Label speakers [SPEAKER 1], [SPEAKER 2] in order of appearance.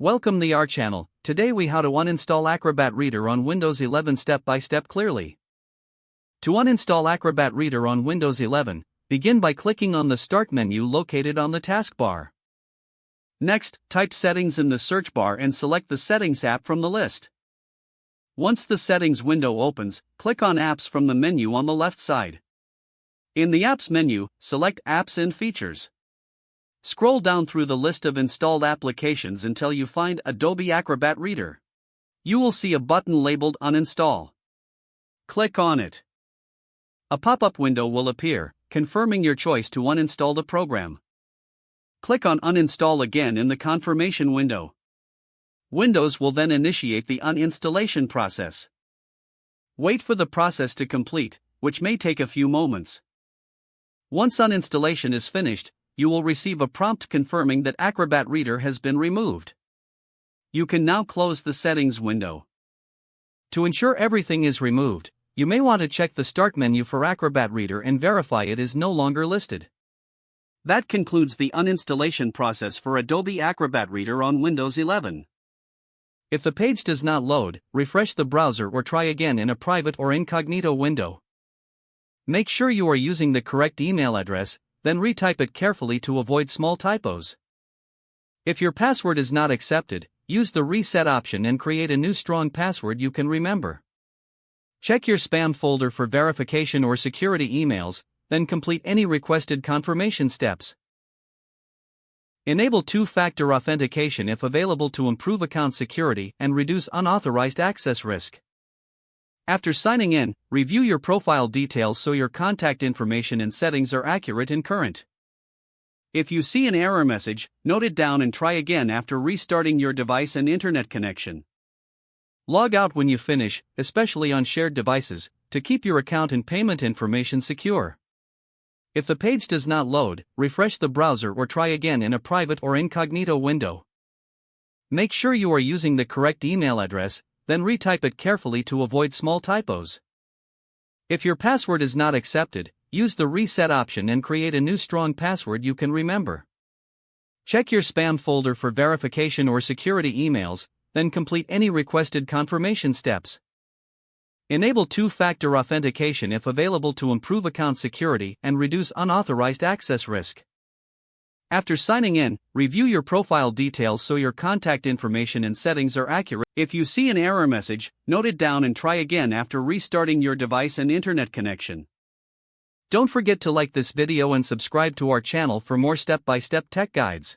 [SPEAKER 1] Welcome to our channel. Today we how to uninstall Acrobat Reader on Windows 11 step by step clearly. To uninstall Acrobat Reader on Windows 11, begin by clicking on the Start menu located on the taskbar. Next, type Settings in the search bar and select the Settings app from the list. Once the Settings window opens, click on Apps from the menu on the left side. In the Apps menu, select Apps and Features. Scroll down through the list of installed applications until you find Adobe Acrobat Reader. You will see a button labeled Uninstall. Click on it. A pop-up window will appear, confirming your choice to uninstall the program. Click on Uninstall again in the confirmation window. Windows will then initiate the uninstallation process. Wait for the process to complete, which may take a few moments. Once uninstallation is finished, you will receive a prompt confirming that Acrobat Reader has been removed. You can now close the settings window. To ensure everything is removed, you may want to check the Start menu for Acrobat Reader and verify it is no longer listed. That concludes the uninstallation process for Adobe Acrobat Reader on Windows 11. If the page does not load, refresh the browser or try again in a private or incognito window. Make sure you are using the correct email address, then retype it carefully to avoid small typos. If your password is not accepted, use the Reset option and create a new strong password you can remember. Check your spam folder for verification or security emails, then complete any requested confirmation steps. Enable two-factor authentication if available to improve account security and reduce unauthorized access risk. After signing in, review your profile details so your contact information and settings are accurate and current. If you see an error message, note it down and try again after restarting your device and internet connection. Log out when you finish, especially on shared devices, to keep your account and payment information secure. If the page does not load, refresh the browser or try again in a private or incognito window. Make sure you are using the correct email address, then retype it carefully to avoid small typos. If your password is not accepted, use the Reset option and create a new strong password you can remember. Check your spam folder for verification or security emails, then complete any requested confirmation steps. Enable two-factor authentication if available to improve account security and reduce unauthorized access risk. After signing in, review your profile details so your contact information and settings are accurate. If you see an error message, note it down and try again after restarting your device and internet connection. Don't forget to like this video and subscribe to our channel for more step-by-step tech guides.